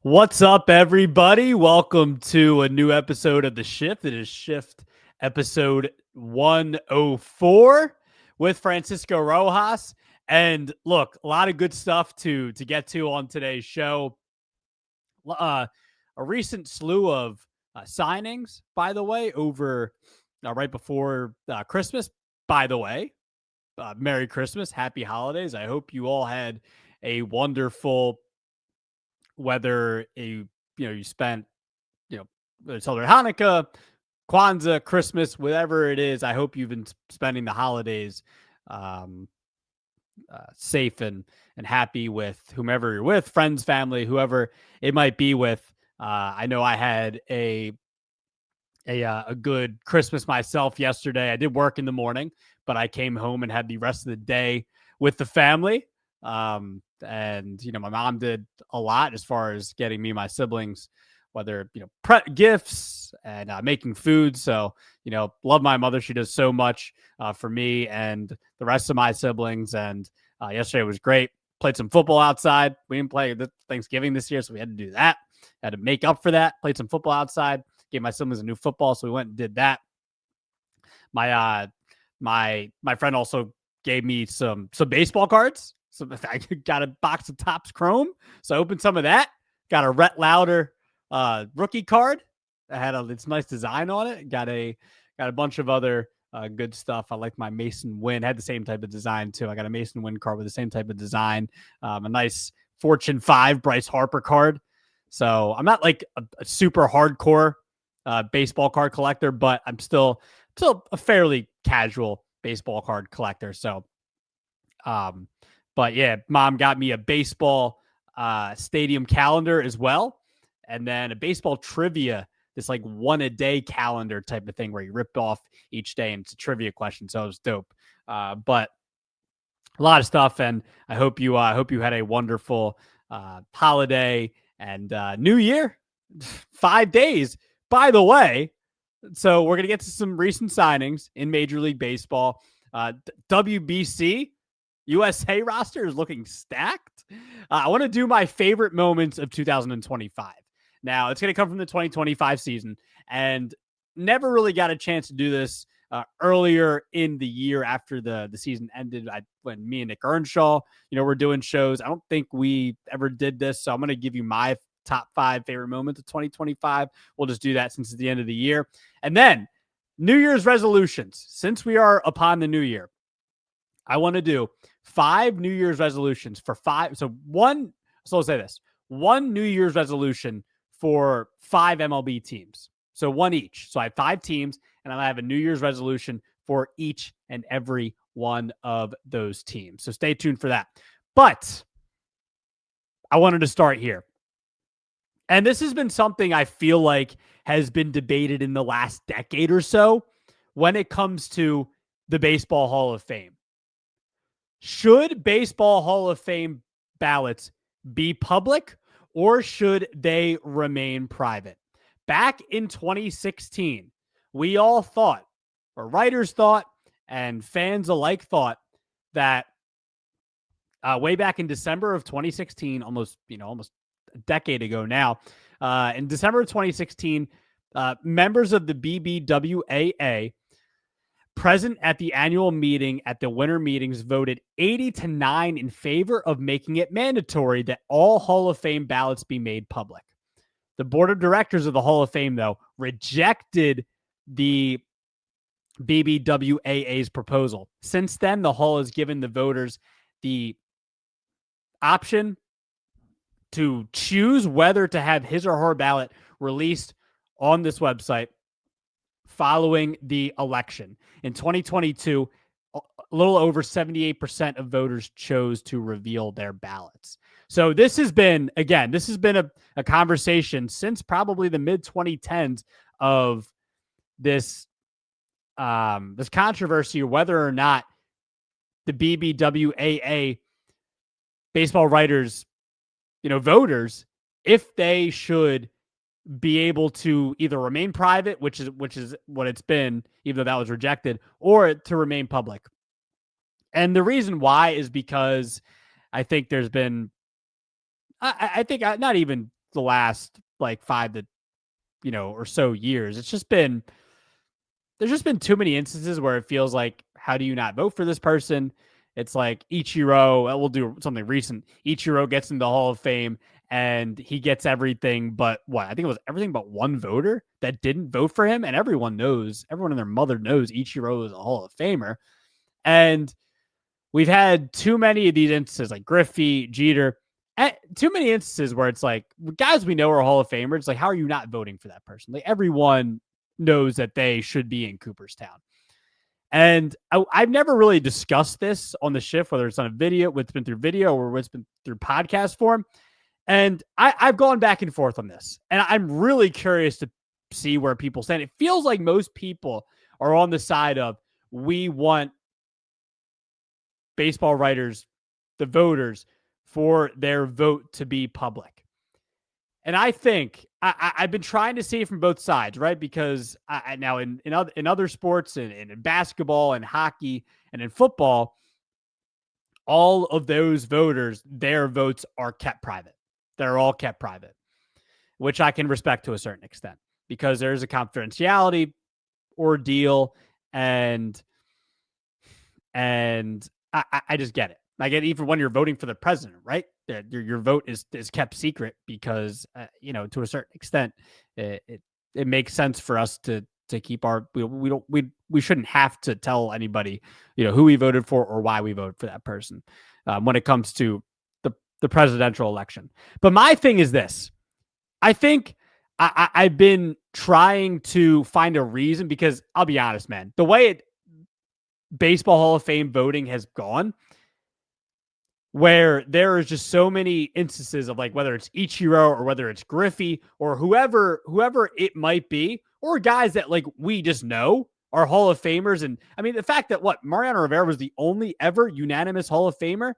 What's up, everybody? Welcome to a new episode of The Shift. It is Shift episode 104 with Francisco Rojas. And look, a lot of good stuff to get to on today's show. A recent slew of signings, by the way, over right before Christmas. By the way, Merry Christmas, Happy Holidays. I hope you all had a wonderful, whether you spent celebrate Hanukkah, Kwanzaa, Christmas, whatever it is. I hope you've been spending the holidays um, safe and happy with whomever you're with, friends, family, whoever it might be with. I know I had a good Christmas myself yesterday. I did work in the morning, but I came home and had the rest of the day with the family. And my mom did a lot as far as getting me and my siblings, whether gifts and making food. So love my mother. She does so much for me and the rest of my siblings. And yesterday was great. Played some football outside. We didn't play Thanksgiving this year, so we had to do that. Had to make up for that. Played some football outside. Gave my siblings a new football, so we went and did that. My friend also gave me some baseball cards. So I got a box of Topps Chrome, so I opened some of that. Got a Rhett Lauder rookie card that had its nice design on it. Got a bunch of other good stuff. I like my Mason Wynn. Had the same type of design too. I got a Mason Wynn card with the same type of design. A nice Fortune 5 Bryce Harper card. So I'm not like a super hardcore baseball card collector, but I'm still a fairly casual baseball card collector. So, but yeah, mom got me a baseball stadium calendar as well, and then a baseball trivia, this like one a day calendar type of thing where you rip off each day and it's a trivia question. So it was dope. But a lot of stuff, and I hope you had a wonderful holiday and New Year. 5 days, by the way. So we're gonna get to some recent signings in Major League Baseball. WBC USA roster is looking stacked. I want to do my favorite moments of 2025. Now, it's going to come from the 2025 season, and never really got a chance to do this earlier in the year after the season ended. When me and Nick Earnshaw, were doing shows. I don't think we ever did this, so I'm going to give you my top 5 favorite moments of 2025. We'll just do that since it's the end of the year. And then New Year's resolutions. Since we are upon the new year, I want to do 5 New Year's resolutions for 5. So let's say this: 1 New Year's resolution for 5 MLB teams. So 1 each. So I have 5 teams, and I have a New Year's resolution for each and every one of those teams. So stay tuned for that. But I wanted to start here. And this has been something I feel like has been debated in the last decade or so when it comes to the Baseball Hall of Fame. Should Baseball Hall of Fame ballots be public, or should they remain private? Back in 2016, we all thought, or writers thought, and fans alike thought, that way back in December of 2016, almost a decade ago now, in December of 2016, members of the BBWAA present at the annual meeting at the winter meetings voted 80-9 in favor of making it mandatory that all Hall of Fame ballots be made public. The board of directors of the Hall of Fame, though, rejected the BBWAA's proposal. Since then, the Hall has given the voters the option to choose whether to have his or her ballot released on this website following the election. In 2022, a little over 78% of voters chose to reveal their ballots. So this has been a conversation since probably the mid 2010s of this controversy, whether or not the BBWAA baseball writers, voters, if they should be able to either remain private, which is what it's been, even though that was rejected, or to remain public. And the reason why is because I think there's been, I think not even the last like 5 to, or so years. There's just been too many instances where it feels like, how do you not vote for this person? It's like Ichiro, we'll do something recent. Ichiro gets into the Hall of Fame and he gets everything but what? I think it was everything but one voter that didn't vote for him. And everyone and their mother knows Ichiro is a Hall of Famer. And we've had too many of these instances like Griffey, Jeter, too many instances where it's like guys we know are Hall of Famers. It's like, how are you not voting for that person? Like everyone knows that they should be in Cooperstown. And I've never really discussed this on the shift, whether it's on a video, what's been through video or what's been through podcast form. And I've gone back and forth on this. And I'm really curious to see where people stand. It feels like most people are on the side of we want baseball writers, the voters, for their vote to be public. And I think I've been trying to see it from both sides, right? Because now in other sports and in basketball and hockey and in football, all of those voters, their votes are kept private. They're all kept private, which I can respect to a certain extent because there's a confidentiality ordeal, and I just get it. I get it even when you're voting for the president, right? Your vote is kept secret because, to a certain extent, it makes sense for us to keep our, we shouldn't have to tell anybody, who we voted for or why we voted for that person when it comes to the presidential election. But my thing is this. I think I've been trying to find a reason because I'll be honest, man, the way Baseball Hall of Fame voting has gone, where there is just so many instances of like whether it's Ichiro or whether it's Griffey or whoever it might be, or guys that like we just know are Hall of Famers. And I mean, the fact that Mariano Rivera was the only ever unanimous Hall of Famer,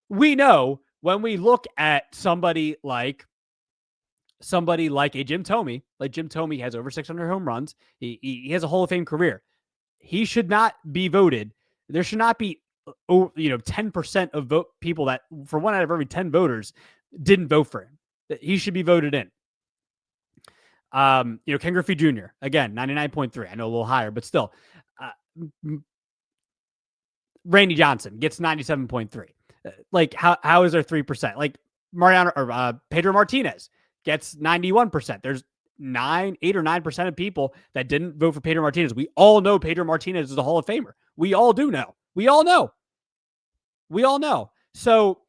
we know when we look at somebody like a Jim Thome. Like Jim Thome has over 600 home runs. He has a Hall of Fame career. He should not be voted. There should not be 10% of vote people that for 1 out of every 10 voters didn't vote for him. He should be voted in. Ken Griffey Jr. again, 99.3. I know a little higher, but still. Randy Johnson gets 97.3. Like how is there 3%? Like Mariano or Pedro Martinez gets 91%. There's 8 or 9% of people that didn't vote for Pedro Martinez. We all know Pedro Martinez is a Hall of Famer. We all do know. We all know. So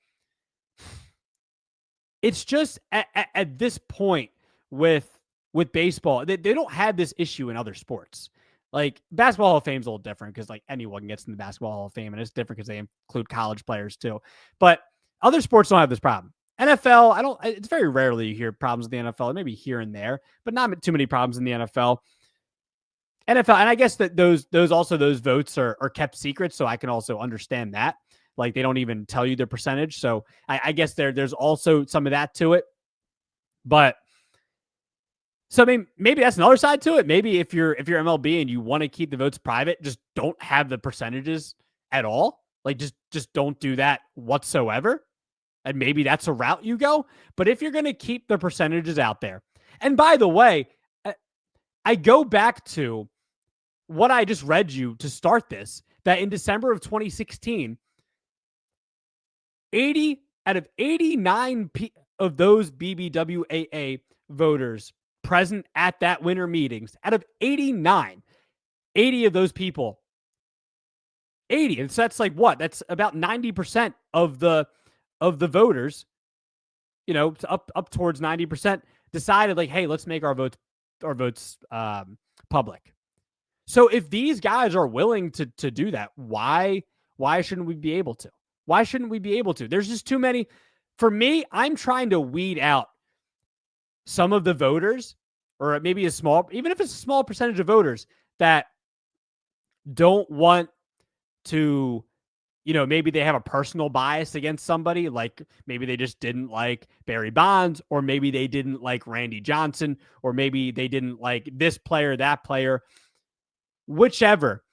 it's just at this point with baseball, they don't have this issue in other sports. Like Basketball Hall of Fame is a little different because like anyone gets in the Basketball Hall of Fame, and it's different because they include college players too. But other sports don't have this problem. NFL, it's very rarely you hear problems with the NFL, maybe here and there, but not too many problems in the NFL. And I guess that those votes are kept secret, so I can also understand that. Like they don't even tell you the percentage. So I guess there's also some of that to it. But so I mean, maybe that's another side to it. Maybe if you're MLB and you want to keep the votes private, just don't have the percentages at all. Like just don't do that whatsoever. And maybe that's a route you go. But if you're going to keep the percentages out there, and by the way, I go back to what I just read you to start this, that in December of 2016, 80 out of 89 of those BBWAA voters present at that winter meetings, out of 89, 80 of those people, 80. And so that's like what? That's about 90% of the voters, up towards 90% decided like, hey, let's make our votes public. So if these guys are willing to do that, why shouldn't we be able to? Why shouldn't we be able to? There's just too many. For me, I'm trying to weed out some of the voters, or maybe even if it's a small percentage of voters that don't want to, maybe they have a personal bias against somebody, like maybe they just didn't like Barry Bonds, or maybe they didn't like Randy Johnson, or maybe they didn't like this player, that player, whichever.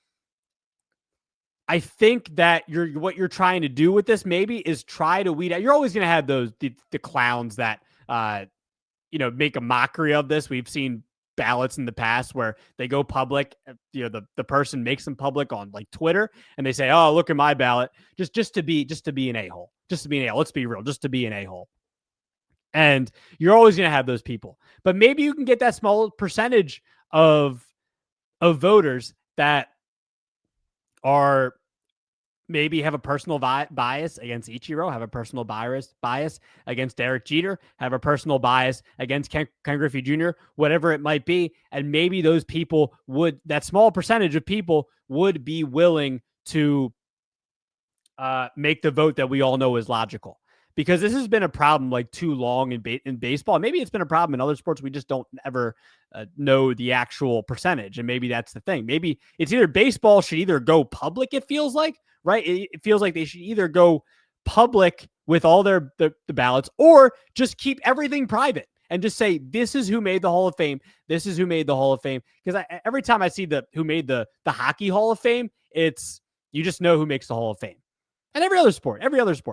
I think that what you're trying to do with this maybe is try to weed out. You're always going to have the clowns that make a mockery of this. We've seen ballots in the past where they go public, the person makes them public on like Twitter, and they say, oh, look at my ballot, just to be an a-hole, let's be real, just to be an a-hole. And you're always going to have those people, but maybe you can get that small percentage of voters that are maybe have a personal bias against Ichiro, have a personal bias against Derek Jeter, have a personal bias against Ken Griffey Jr., whatever it might be. And maybe those people that small percentage of people would be willing to make the vote that we all know is logical. Because this has been a problem like too long in baseball. Maybe it's been a problem in other sports. We just don't ever know the actual percentage. And maybe that's the thing. Maybe it's either baseball should either go public, it feels like, right? It feels like they should either go public with all the ballots, or just keep everything private and just say, this is who made the Hall of Fame. This is who made the Hall of Fame. Because every time I see who made the hockey Hall of Fame, you just know who makes the Hall of Fame. And every other sport,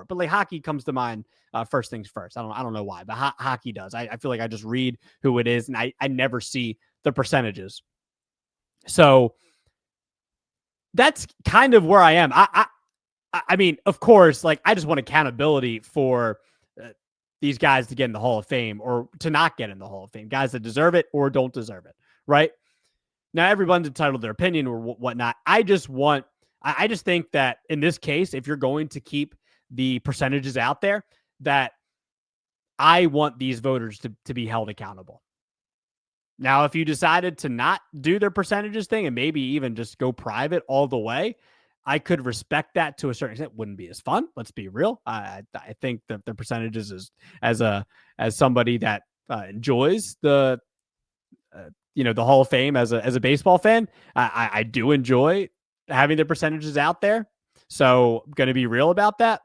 but like hockey comes to mind first things first. I don't know why, but hockey does. I feel like I just read who it is, and I never see the percentages. So that's kind of where I am. I mean, of course, like I just want accountability for these guys to get in the Hall of Fame or to not get in the Hall of Fame. Guys that deserve it or don't deserve it, right? Now, everyone's entitled to their opinion or whatnot. I just think that in this case, if you're going to keep the percentages out there, that I want these voters to be held accountable. Now, if you decided to not do their percentages thing and maybe even just go private all the way, I could respect that to a certain extent. Wouldn't be as fun. Let's be real. I think that the percentages is as somebody that enjoys the Hall of Fame as a baseball fan, I do enjoy having the percentages out there. So I'm going to be real about that.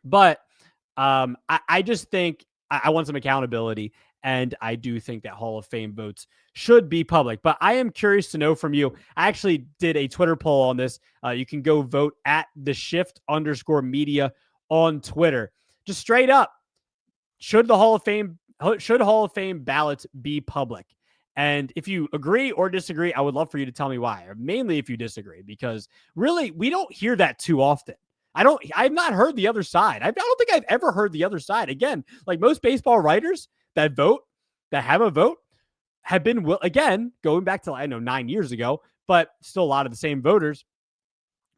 But I just think I want some accountability. And I do think that Hall of Fame votes should be public. But I am curious to know from you. I actually did a Twitter poll on this. You can go vote at @the_shift_media on Twitter. Just straight up, should Hall of Fame ballots be public? And if you agree or disagree, I would love for you to tell me why. Or mainly if you disagree, because really we don't hear that too often. I've not heard the other side. I don't think I've ever heard the other side. Again, like most baseball writers that have a vote, have been, again, going back to, 9 years ago, but still a lot of the same voters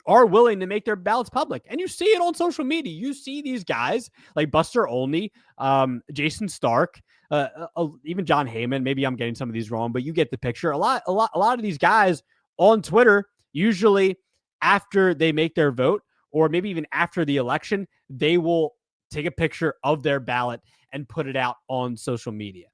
are willing to make their ballots public. And you see it on social media. You see these guys like Buster Olney, Jason Stark, even John Heyman. Maybe I'm getting some of these wrong, but you get the picture. A lot of these guys on Twitter, usually after they make their vote, or maybe even after the election, they will take a picture of their ballot and put it out on social media.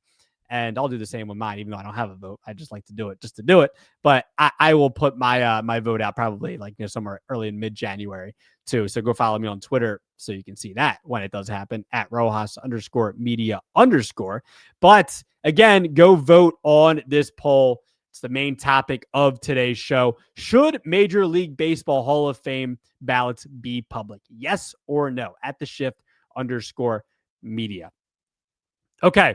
And I'll do the same with mine, even though I don't have a vote. I just like to do it just to do it. But I will put my vote out probably somewhere early in mid-January too. So go follow me on Twitter so you can see that when it does happen at @Rojas_media_. But again, go vote on this poll. It's the main topic of today's show. Should Major League Baseball Hall of Fame ballots be public? Yes or no? @the_shift_media. Okay.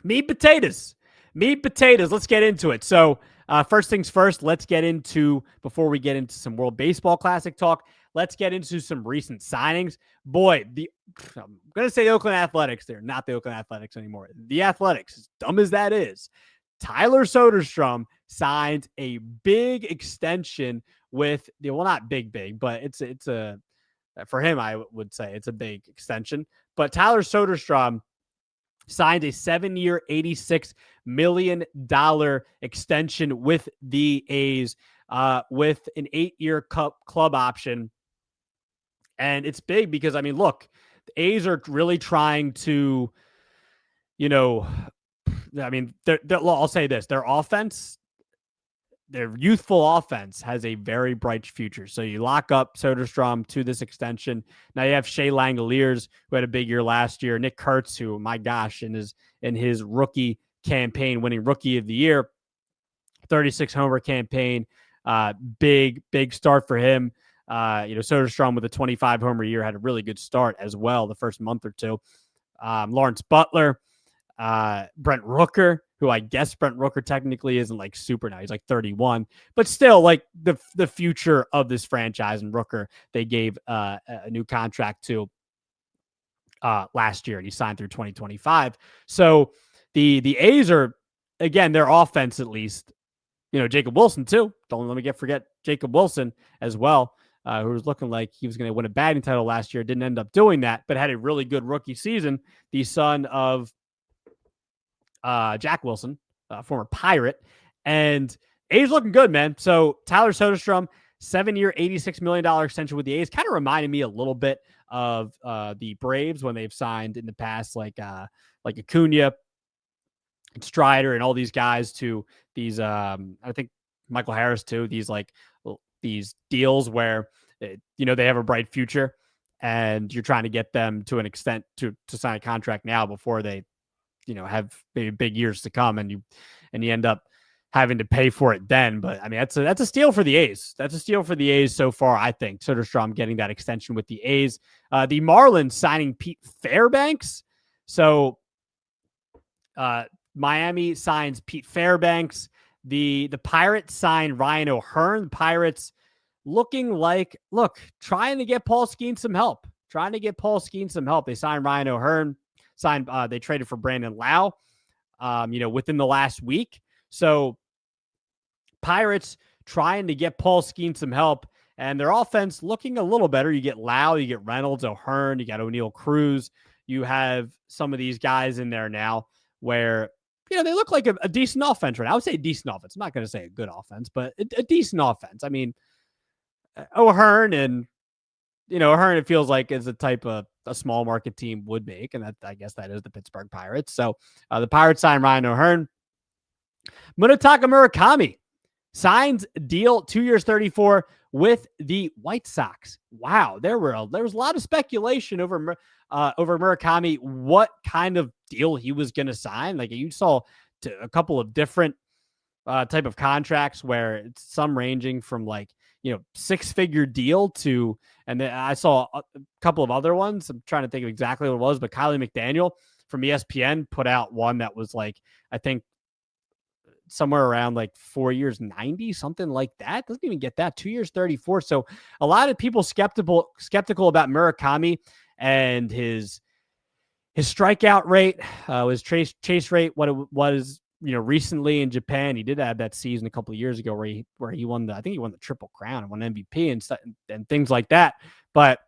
Meat potatoes. Let's get into it. So first things first, before we get into some World Baseball Classic talk, let's get into some recent signings. Boy, I'm going to say Oakland Athletics. They're not the Oakland Athletics anymore. The Athletics, as dumb as that is. Tyler Soderstrom signed a big extension with not big, but it's for him, I would say it's a big extension. But Tyler Soderstrom signed a 7-year, $86 million extension with the A's, with an 8-year club option. And it's big because, look, the A's are really trying to, I'll say this, their offense, their youthful offense has a very bright future. So you lock up Soderstrom to this extension. Now you have Shea Langoliers, who had a big year last year. Nick Kurtz, who, my gosh, in his rookie campaign, winning Rookie of the Year, 36 homer campaign. Big start for him. Soderstrom with a 25 homer year had a really good start as well the first month or two. Lawrence Butler, Brent Rooker, who I guess Brent Rooker technically isn't like super now. He's like 31, but still like the future of this franchise. And Rooker, they gave a new contract to last year, and he signed through 2025. So the A's are, again, their offense at least. Jacob Wilson too. Don't let me forget Jacob Wilson as well, who was looking like he was going to win a batting title last year. Didn't end up doing that, but had a really good rookie season. The son of Jack Wilson, former Pirate, and A's looking good, man. So Tyler Soderstrom, 7-year, $86 million extension with the A's, kind of reminded me a little bit of the Braves when they've signed in the past, like Acuna, Strider, and all these guys to these. I think Michael Harris too. These deals where they have a bright future, and you're trying to get them to an extent to sign a contract now before they have maybe big years to come, and you end up having to pay for it then. But I mean, that's a steal for the A's. That's a steal for the A's so far, I think. Soderstrom getting that extension with the A's. The Marlins signing Pete Fairbanks. So Miami signs Pete Fairbanks. The Pirates signed Ryan O'Hearn. The Pirates trying to get Paul Skeens some help. They signed Ryan O'Hearn. They traded for Brandon Lau, within the last week. So Pirates trying to get Paul Skeens some help, and their offense looking a little better. You get Lau, you get Reynolds, O'Hearn, you got O'Neal Cruz. You have some of these guys in there now where, they look like a decent offense right now. I would say decent offense. I'm not going to say a good offense, but a decent offense. I mean, O'Hearn and, O'Hearn, it feels like is a type of a small market team would make, and I guess that is the Pittsburgh Pirates. So the Pirates signed Ryan O'Hearn. Munetaka Murakami signs deal 2 years, 34 with the White Sox. Wow, there was a lot of speculation over Murakami, what kind of deal he was going to sign. Like you saw a couple of different type of contracts where it's some ranging from 6-figure deal to, and then I saw a couple of other ones. I'm trying to think of exactly what it was, but Kylie McDaniel from ESPN put out one that was I think somewhere around 4 years, 90, something like that. Doesn't even get that. 2 years, 34. So a lot of people skeptical about Murakami and his strikeout rate, his chase rate, what it was, recently in Japan. He did have that season a couple of years ago where he won I think he won the Triple Crown and won MVP and things like that. But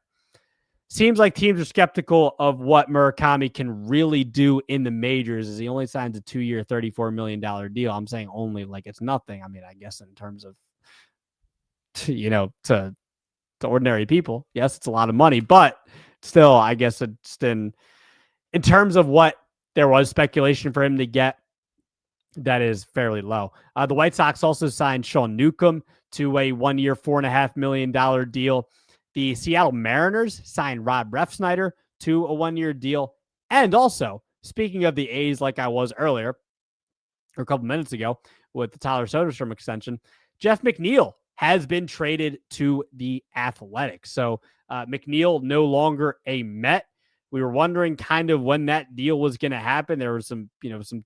seems like teams are skeptical of what Murakami can really do in the majors, as he only signs a 2-year, $34 million deal. I'm saying only, like it's nothing. I mean, I guess in terms of, to ordinary people, yes, it's a lot of money, but still, I guess it's in terms of what there was speculation for him to get, that is fairly low. The White Sox also signed Sean Newcomb to a 1-year, $4.5 million deal. The Seattle Mariners signed Rob Refsnyder to a 1-year deal. And also, speaking of the A's, like I was earlier, or a couple minutes ago, with the Tyler Soderstrom extension, Jeff McNeil has been traded to the Athletics. So McNeil no longer a Met. We were wondering kind of when that deal was going to happen. There was some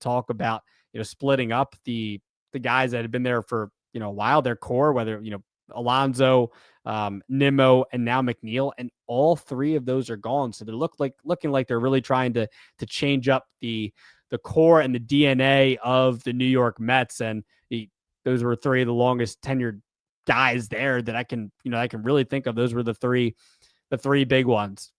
talk about, splitting up the guys that had been there for, a while, their core, whether, Alonso, Nimmo, and now McNeil, and all three of those are gone. So they're looking like they're really trying to change up the core and the DNA of the New York Mets. And those were three of the longest tenured guys there that I can really think of. Those were the three big ones.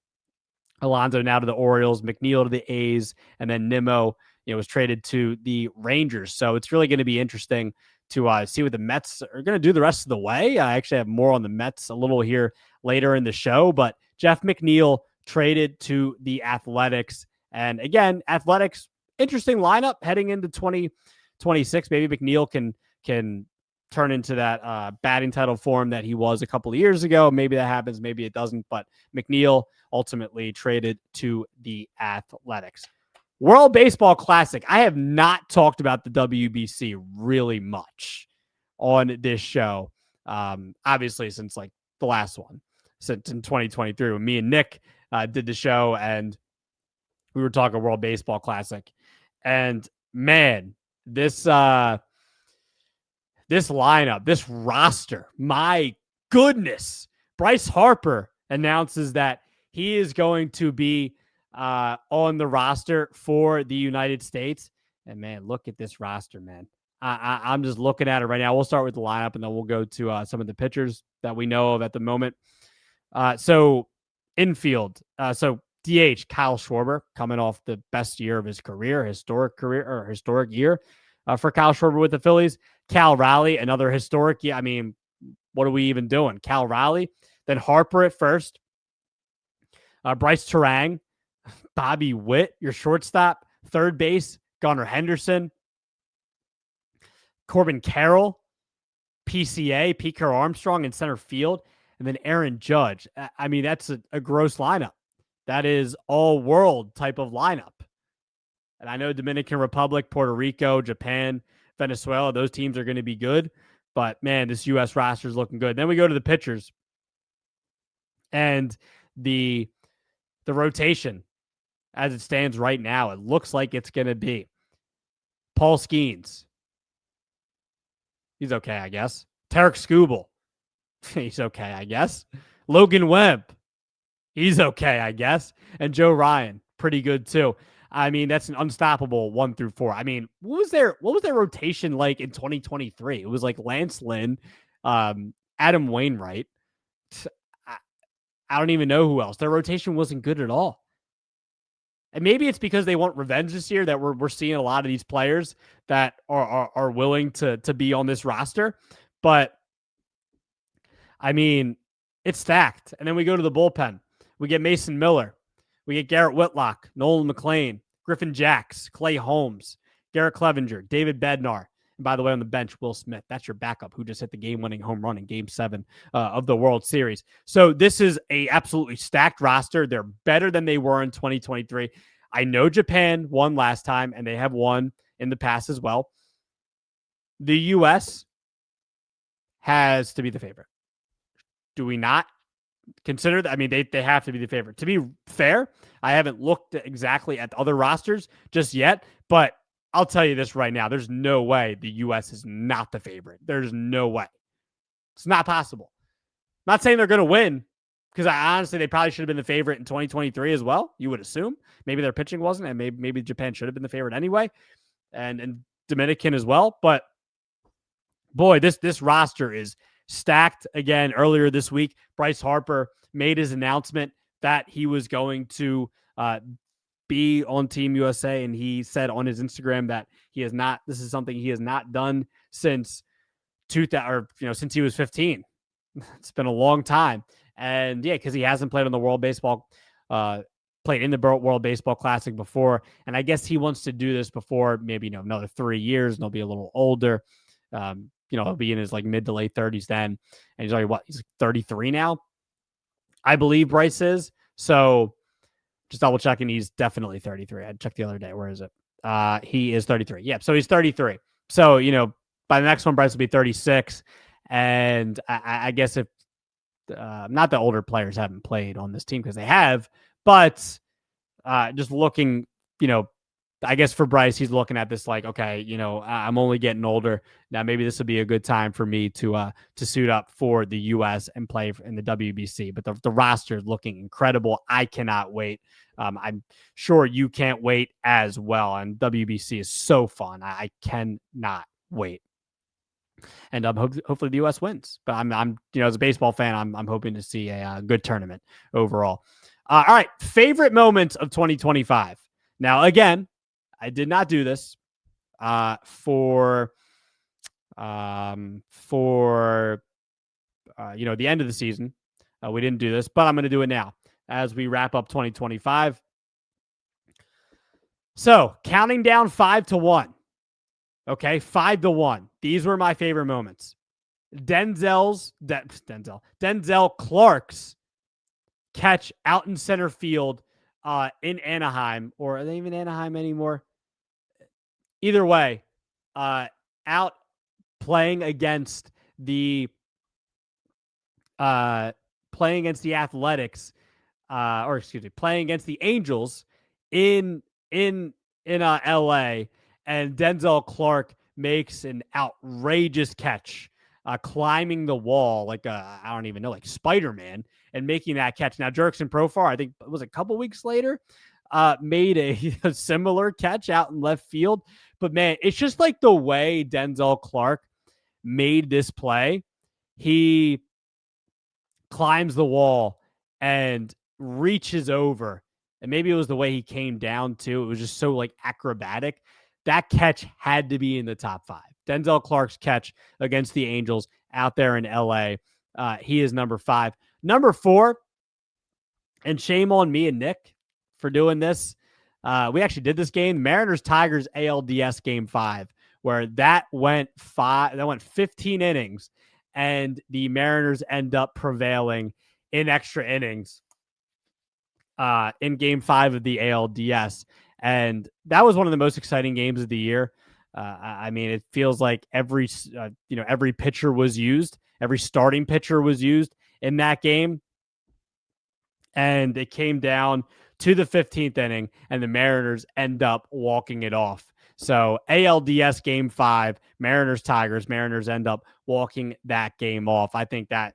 Alonso now to the Orioles, McNeil to the A's, and then Nimmo, was traded to the Rangers. So it's really going to be interesting to see what the Mets are going to do the rest of the way. I actually have more on the Mets a little here later in the show, but Jeff McNeil traded to the Athletics. And again, Athletics, interesting lineup heading into 2026. Maybe McNeil can turn into that batting title form that he was a couple of years ago. Maybe that happens, maybe it doesn't, but McNeil ultimately traded to the Athletics. World Baseball Classic. I have not talked about the WBC really much on this show. Obviously, since the last one, since in 2023 when me and Nick did the show, and We were talking World Baseball Classic, and man, this this lineup, this roster, my goodness. Bryce Harper announces that he is going to be on the roster for the United States. And man, look at this roster, man. I'm just looking at it right now. We'll start with the lineup, and then we'll go to some of the pitchers that we know of at the moment. So infield, so DH Kyle Schwarber, coming off the best year of his career, historic year for Kyle Schwarber with the Phillies. Cal Raleigh, another historic. Yeah, I mean, what are we even doing? Cal Raleigh, then Harper at first, Bryce Terang, Bobby Witt, your shortstop, third base, Gunnar Henderson, Corbin Carroll, PCA, Pete Carroll Armstrong in center field, and then Aaron Judge. I mean, that's a gross lineup. That is all world type of lineup. And I know Dominican Republic, Puerto Rico, Japan, Venezuela, those teams are going to be good. But man, this U.S. roster is looking good. Then we go to the pitchers and the rotation as it stands right now. It looks like it's going to be Paul Skeens. He's okay, I guess. Tarek Skubal. He's okay, I guess. Logan Webb. He's okay, I guess. And Joe Ryan. Pretty good, too. I mean, that's an unstoppable 1 through 4. I mean, what was their rotation like in 2023? It was like Lance Lynn, Adam Wainwright. I don't even know who else. Their rotation wasn't good at all. And maybe it's because they want revenge this year that we're seeing a lot of these players that are willing to be on this roster. But I mean, it's stacked. And then we go to the bullpen. We get Mason Miller. We get Garrett Whitlock, Nolan McLean, Griffin Jacks, Clay Holmes, Garrett Clevenger, David Bednar. And by the way, on the bench, Will Smith. That's your backup who just hit the game-winning home run in Game 7 of the World Series. So this is a absolutely stacked roster. They're better than they were in 2023. I know Japan won last time, and they have won in the past as well. The U.S. has to be the favorite. Do we not consider that? I mean, they have to be the favorite. To be fair, I haven't looked exactly at the other rosters just yet, but I'll tell you this right now. There's no way the U.S. is not the favorite. There's no way. It's not possible. I'm not saying they're going to win, because honestly, they probably should have been the favorite in 2023 as well, you would assume. Maybe their pitching wasn't, and maybe Japan should have been the favorite anyway, and Dominican as well. But boy, this roster is stacked. Again, earlier this week, Bryce Harper made his announcement that he was going to be on Team USA, and he said on his Instagram that this is something he has not done since 2000, since he was 15. It's been a long time. And yeah, because he hasn't played on the World Baseball, played in the World Baseball Classic before. And I guess he wants to do this before maybe, another 3 years, and he'll be a little older. He'll be in his like mid to late 30s then. And he's already he's 33 now, I believe Bryce is. So just double checking. He's definitely 33. I checked the other day. Where is it? He is 33. Yep. So he's 33. So, by the next one, Bryce will be 36. And I guess if not the older players haven't played on this team, because they have, but just looking, I guess for Bryce, he's looking at this like, okay, I'm only getting older. Now maybe this would be a good time for me to suit up for the U.S. and play in the WBC. But the roster is looking incredible. I cannot wait. I'm sure you can't wait as well. And WBC is so fun. I cannot wait. And hopefully the U.S. wins. But I'm as a baseball fan, I'm hoping to see a good tournament overall. All right, favorite moments of 2025. Now, again, I did not do this for the end of the season. We didn't do this, but I'm going to do it now as we wrap up 2025. So, counting down 5 to 1. Okay, 5 to 1. These were my favorite moments. Denzel Clark's catch out in center field in Anaheim, or are they even Anaheim anymore? Either way, out playing against the Athletics, playing against the Angels in LA, and Denzel Clark makes an outrageous catch, climbing the wall like I don't even know, like Spider-Man, and making that catch. Now Jurickson Profar, I think it was a couple weeks later, made a similar catch out in left field. But man, it's just like the way Denzel Clark made this play. He climbs the wall and reaches over. And maybe it was the way he came down too. It was just so like acrobatic. That catch had to be in the top 5. Denzel Clark's catch against the Angels out there in LA. He is number 5. Number 4, and shame on me and Nick for doing this. We actually did this game, Mariners Tigers ALDS game 5, where that went 15 innings, and the Mariners end up prevailing in extra innings in game 5 of the ALDS. And that was one of the most exciting games of the year. I mean, it feels like every pitcher was used, every starting pitcher was used in that game. And it came down to the 15th inning, and the Mariners end up walking it off. So ALDS game 5, Mariners Tigers. Mariners end up walking that game off. I think that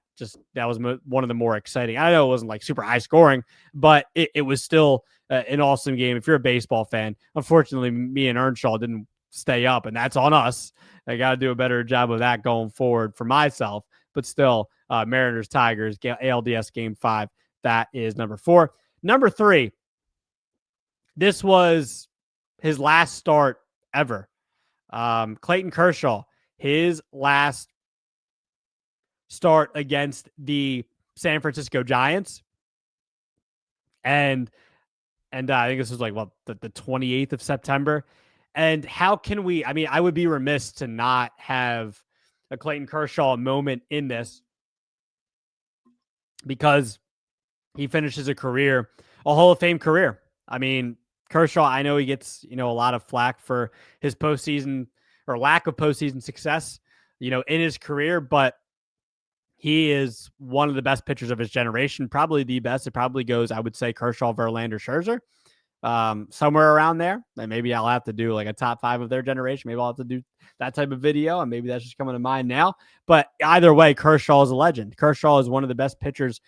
was one of the more exciting. I know it wasn't like super high scoring, but it was still an awesome game. If you're a baseball fan, unfortunately, me and Earnshaw didn't stay up, and that's on us. I got to do a better job of that going forward for myself. But still, Mariners Tigers ALDS game 5. That is number 4. Number 3, this was his last start ever. Clayton Kershaw, his last start against the San Francisco Giants. And I think this was like, the 28th of September. And how can we, I would be remiss to not have a Clayton Kershaw moment in this, because he finishes a Hall of Fame career. I mean, Kershaw, I know he gets, a lot of flack for his postseason or lack of postseason success, in his career, but he is one of the best pitchers of his generation, probably the best. It probably goes, I would say, Kershaw, Verlander, Scherzer, somewhere around there. And maybe I'll have to do like a top 5 of their generation. Maybe I'll have to do that type of video, and maybe that's just coming to mind now. But either way, Kershaw is a legend. Kershaw is one of the best pitchers,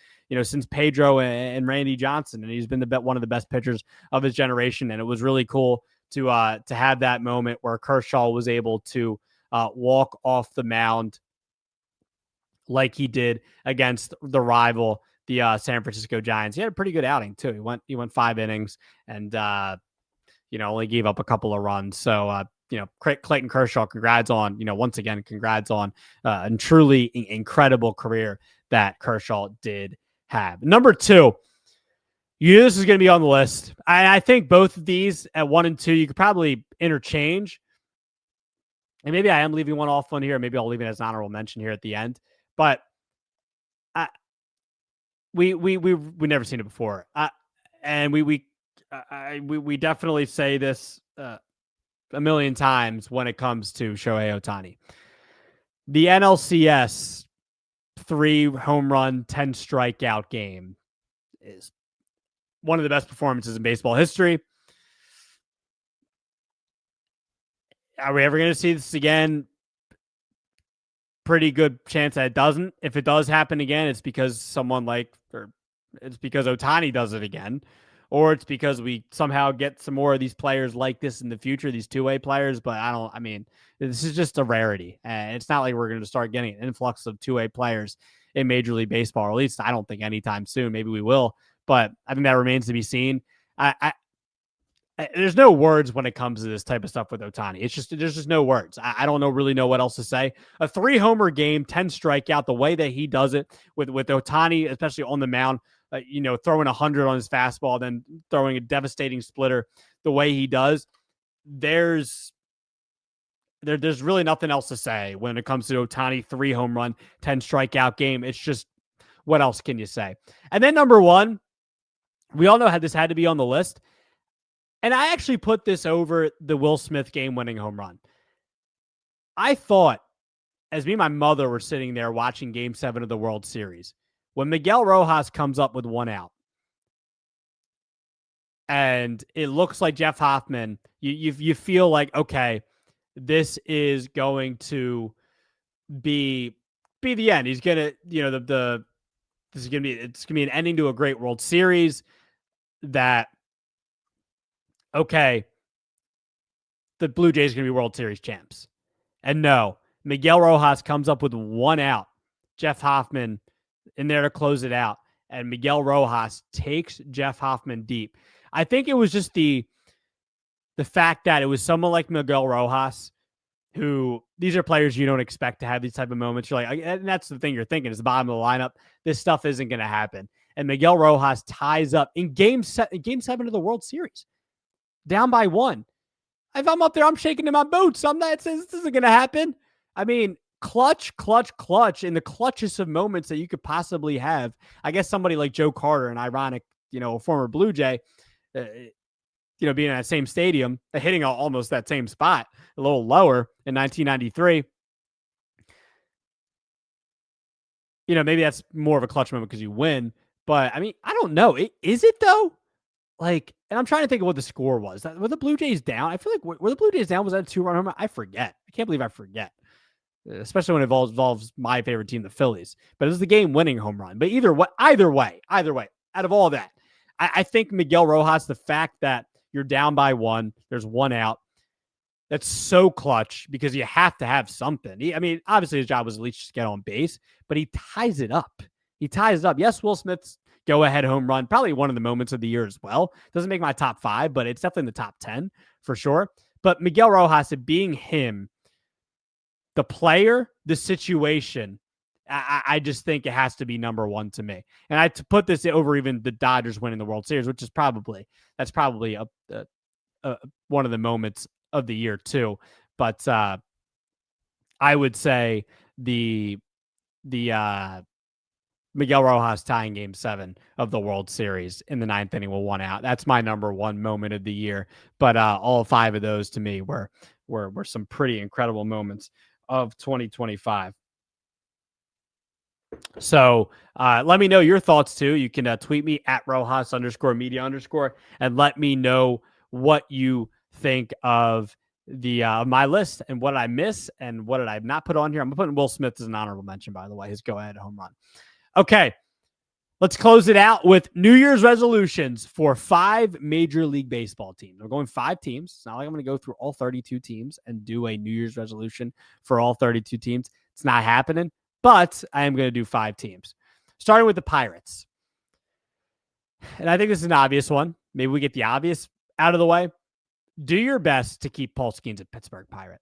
since Pedro and Randy Johnson, and he's been one of the best pitchers of his generation. And it was really cool to have that moment where Kershaw was able to walk off the mound like he did against the rival, the San Francisco Giants. He had a pretty good outing too. He went 5 innings and only gave up a couple of runs. So Clayton Kershaw, congrats on a truly incredible career that Kershaw did have. Number 2, this is going to be on the list. I think both of these at 1 and 2 you could probably interchange, and maybe I am leaving one off on here. Maybe I'll leave it as an honorable mention here at the end. But we've never seen it before, and we definitely say this a million times when it comes to Shohei Ohtani. The NLCS 3 home run, 10 strikeout game is one of the best performances in baseball history. Are we ever going to see this again? Pretty good chance that it doesn't. If it does happen again, it's because it's because Ohtani does it again, or it's because we somehow get some more of these players like this in the future, these two-way players. But this is just a rarity. And it's not like we're going to start getting an influx of two-way players in Major League Baseball, or at least I don't think anytime soon. Maybe we will, but I think that remains to be seen. There's no words when it comes to this type of stuff with Ohtani. There's just no words. I don't really know what else to say. A 3-homer game, 10 strikeout, the way that he does it with Ohtani, especially on the mound, throwing 100 on his fastball, then throwing a devastating splitter, the way he does, there's really nothing else to say when it comes to Ohtani 3-home run, 10 strikeout game. It's just, what else can you say? And then number 1, we all know how this had to be on the list. And I actually put this over the Will Smith game-winning home run. I thought, as me and my mother were sitting there watching Game 7 of the World Series, when Miguel Rojas comes up with 1 out, And it looks like Jeff Hoffman, you feel like, okay, this is going to be the end. He's gonna, this is it's gonna be an ending to a great World Series. That, okay, the Blue Jays are gonna be World Series champs. And no, Miguel Rojas comes up with one out. Jeff Hoffman in there to close it out, and Miguel Rojas takes Jeff Hoffman deep. I think it was just the fact that it was someone like Miguel Rojas, who, these are players you don't expect to have these type of moments. You're like, and that's the thing you're thinking, is the bottom of the lineup. This stuff isn't going to happen. And Miguel Rojas ties up in game 7 of the World Series, down by 1. If I'm up there, I'm shaking in my boots. I'm not, this isn't going to happen. I mean, clutch in the clutchest of moments that you could possibly have. I guess somebody like Joe Carter, an ironic, a former Blue Jay, being in that same stadium, hitting almost that same spot, a little lower in 1993. Maybe that's more of a clutch moment because you win. But, I mean, I don't know. Is it, though? Like, and I'm trying to think of what the score was. Were the Blue Jays down? I feel like, were the Blue Jays down? Was that a 2-run home run? I forget. I can't believe I forget. Especially when it involves my favorite team, the Phillies. But it was the game-winning home run. But either way, out of all that, I think Miguel Rojas, the fact that you're down by 1, there's 1 out, that's so clutch because you have to have something. I mean, obviously his job was at least just get on base, but he ties it up. Yes, Will Smith's go-ahead home run, probably one of the moments of the year as well. Doesn't make my top 5, but it's definitely in the top 10 for sure. But Miguel Rojas, being him, the player, the situation, I just think it has to be number 1 to me. And to put this over even the Dodgers winning the World Series, which is probably one of the moments of the year too. But I would say the Miguel Rojas tying game 7 of the World Series in the 9th inning with 1 out. That's my number 1 moment of the year. But all 5 of those to me were some pretty incredible moments of 2025. So let me know your thoughts too. You can tweet me at Rojas_media_ and let me know what you think of the my list and what I miss and what did I not put on here. I'm putting Will Smith as an honorable mention, by the way, his go-ahead home run. Okay, let's close it out with New Year's resolutions for 5 Major League Baseball teams. We're going 5 teams. It's not like I'm going to go through all 32 teams and do a New Year's resolution for all 32 teams. It's not happening, but I am going to do 5 teams, starting with the Pirates. And I think this is an obvious one. Maybe we get the obvious out of the way. Do your best to keep Paul Skeens a Pittsburgh Pirate.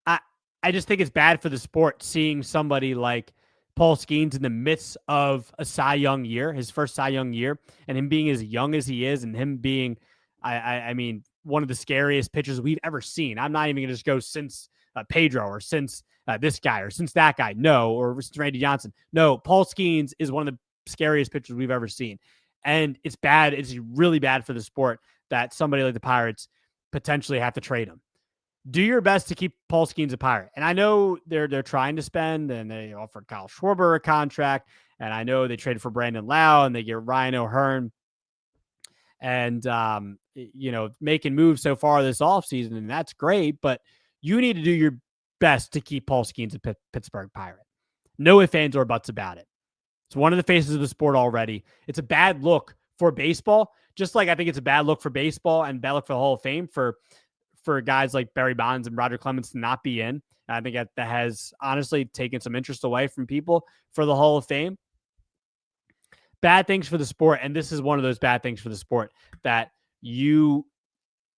I just think it's bad for the sport seeing somebody like Paul Skeens in the midst of a Cy Young year, his first Cy Young year, and him being as young as he is, and him being, I mean, one of the scariest pitchers we've ever seen. I'm not even going to just go since Pedro or since this guy or since that guy. No, or since Randy Johnson. No, Paul Skeens is one of the scariest pitchers we've ever seen. And it's bad. It's really bad for the sport that somebody like the Pirates potentially have to trade him. Do your best to keep Paul Skeens a Pirate. And I know they're trying to spend, and they offered Kyle Schwarber a contract, and I know they traded for Brandon Lau, and they get Ryan O'Hearn, and making moves so far this offseason, and that's great, but you need to do your best to keep Paul Skeens a Pittsburgh Pirate. No ifs, ands, or buts about it. It's one of the faces of the sport already. It's a bad look for baseball, just like I think it's a bad look for baseball and bad look for the Hall of Fame for guys like Barry Bonds and Roger Clemens to not be in. I think that has honestly taken some interest away from people for the Hall of Fame. Bad things for the sport, and this is one of those bad things for the sport that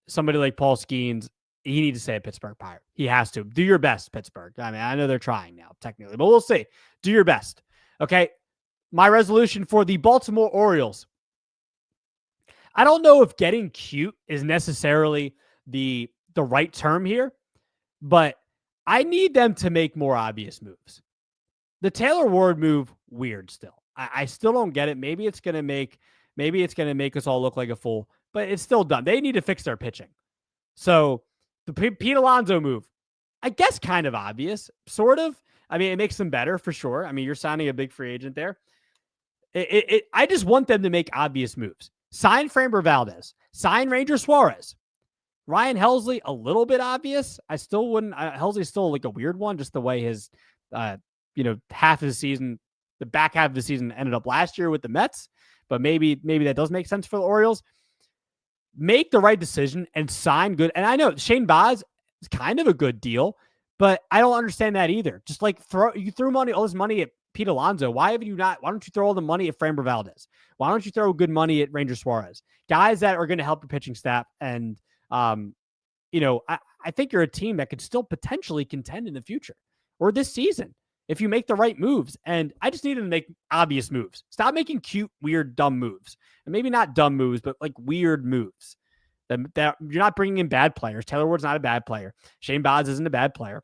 somebody like Paul Skeens, he needs to stay a Pittsburgh Pirate. He has to. Do your best, Pittsburgh. I mean, I know they're trying now, technically, but we'll see. Do your best. Okay. My resolution for the Baltimore Orioles. I don't know if getting cute is necessarily the right term here, but I need them to make more obvious moves. The Taylor Ward move, weird still. I still don't get it. Maybe it's going to make us all look like a fool, but it's still dumb. They need to fix their pitching. So the Pete Alonso move, I guess kind of obvious, sort of. I mean, it makes them better for sure. I mean, you're signing a big free agent there. I just want them to make obvious moves. Sign Framber Valdez. Sign Ranger Suarez. Ryan Helsley, a little bit obvious. I still wouldn't. Helsley's still like a weird one, just the way his, half of the season, the back half of the season ended up last year with the Mets. But maybe that does make sense for the Orioles. Make the right decision and sign good. And I know Shane Baz is kind of a good deal, but I don't understand that either. Just like you threw all this money at Pete Alonso. Why don't you throw all the money at Framber Valdez? Why don't you throw good money at Ranger Suarez? Guys that are going to help your pitching staff. And, I think you're a team that could still potentially contend in the future or this season if you make the right moves. And I just need them to make obvious moves. Stop making cute, weird, dumb moves. And maybe not dumb moves, but like weird moves. That you're not bringing in bad players. Taylor Ward's not a bad player. Shane Baz isn't a bad player.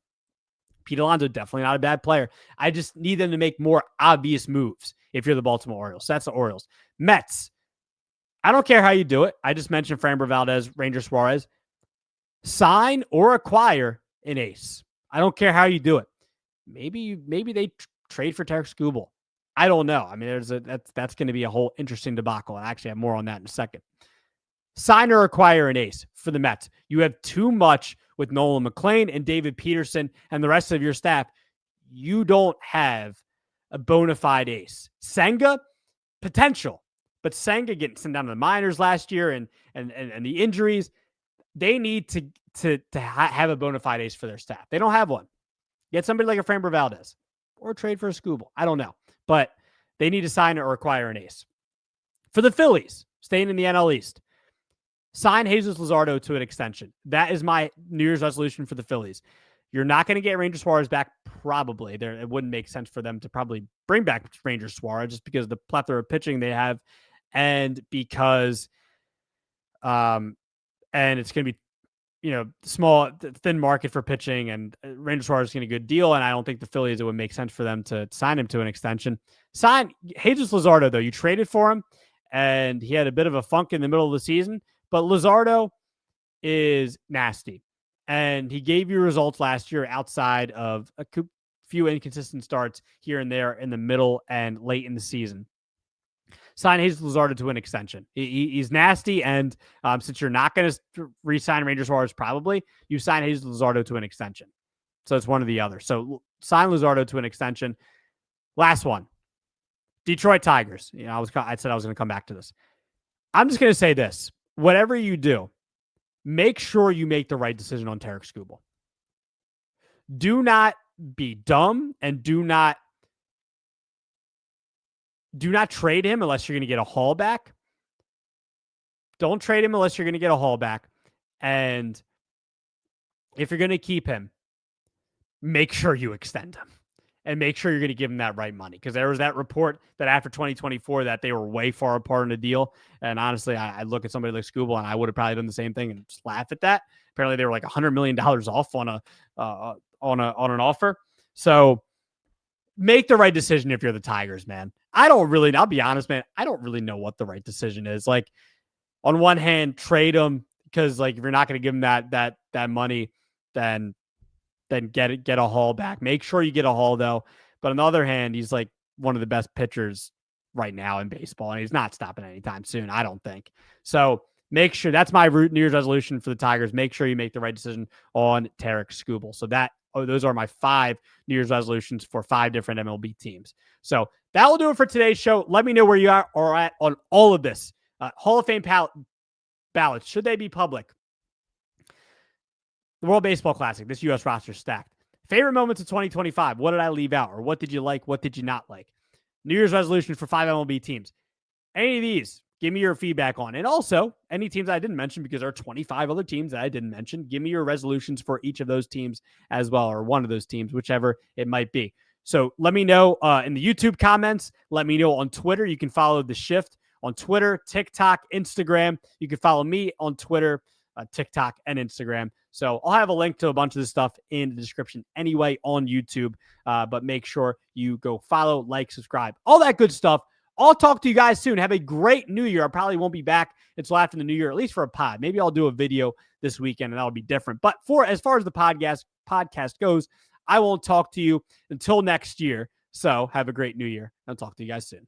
Pete Alonso, definitely not a bad player. I just need them to make more obvious moves if you're the Baltimore Orioles. So that's the Orioles. Mets. I don't care how you do it. I just mentioned Framber Valdez, Ranger Suarez. Sign or acquire an ace. I don't care how you do it. Maybe they trade for Tarek Skubal. I don't know. I mean, that's going to be a whole interesting debacle. I actually have more on that in a second. Sign or acquire an ace for the Mets. You have too much with Nolan McLean and David Peterson and the rest of your staff. You don't have a bona fide ace. Senga, potential. But Senga getting sent down to the minors last year and the injuries, they need to have a bona fide ace for their staff. They don't have one. Get somebody like a Framber Valdez or trade for a Skubal. I don't know. But they need to sign or acquire an ace. For the Phillies, staying in the NL East, sign Jesus Luzardo to an extension. That is my New Year's resolution for the Phillies. You're not going to get Ranger Suarez back, probably. It wouldn't make sense for them to probably bring back Ranger Suarez just because of the plethora of pitching they have and because and it's going to be, small, thin market for pitching, and Ranger Suarez is getting a good deal, and I don't think the Phillies, it would make sense for them to sign him to an extension. Sign Jesus Luzardo, though. You traded for him, and he had a bit of a funk in the middle of the season, but Luzardo is nasty, and he gave you results last year outside of a few inconsistent starts here and there in the middle and late in the season. Sign Jesus Luzardo to an extension. He's nasty, and since you're not going to re-sign Ranger Suarez, probably, you sign Jesus Luzardo to an extension. So it's one or the other. So sign Luzardo to an extension. Last one. Detroit Tigers. I said I was going to come back to this. I'm just going to say this. Whatever you do, make sure you make the right decision on Tarek Skubal. Do not be dumb and do not trade him unless you're going to get a haul back. Don't trade him unless you're going to get a haul back. And if you're going to keep him, make sure you extend him and make sure you're going to give him that right money. Because there was that report that after 2024 that they were way far apart in the deal. And honestly, I look at somebody like Skubal and I would have probably done the same thing and just laugh at that. Apparently they were like $100 million off on an offer. So make the right decision if you're the Tigers, man. I'll be honest, man. I don't really know what the right decision is. Like, on one hand, trade him because, like, if you're not going to give him that money, then get a haul back. Make sure you get a haul, though. But on the other hand, he's like one of the best pitchers right now in baseball, and he's not stopping anytime soon, I don't think. So make sure that's my New Year's resolution for the Tigers. Make sure you make the right decision on Tarek Skubal. So those are my 5 New Year's resolutions for 5 different MLB teams. So that will do it for today's show. Let me know where you are at on all of this. Hall of Fame ballots, should they be public? The World Baseball Classic, this U.S. roster stacked. Favorite moments of 2025. What did I leave out? Or what did you like? What did you not like? New Year's resolution for 5 MLB teams. Any of these, give me your feedback on. And also, any teams I didn't mention, because there are 25 other teams that I didn't mention, give me your resolutions for each of those teams as well, or one of those teams, whichever it might be. So let me know in the YouTube comments. Let me know on Twitter. You can follow The Shift on Twitter, TikTok, Instagram. You can follow me on Twitter, TikTok, and Instagram. So I'll have a link to a bunch of this stuff in the description anyway on YouTube. But make sure you go follow, like, subscribe, all that good stuff. I'll talk to you guys soon. Have a great New Year. I probably won't be back until after the New Year, at least for a pod. Maybe I'll do a video this weekend, and that'll be different. But as far as the podcast goes, I won't talk to you until next year. So have a great New Year. I'll talk to you guys soon.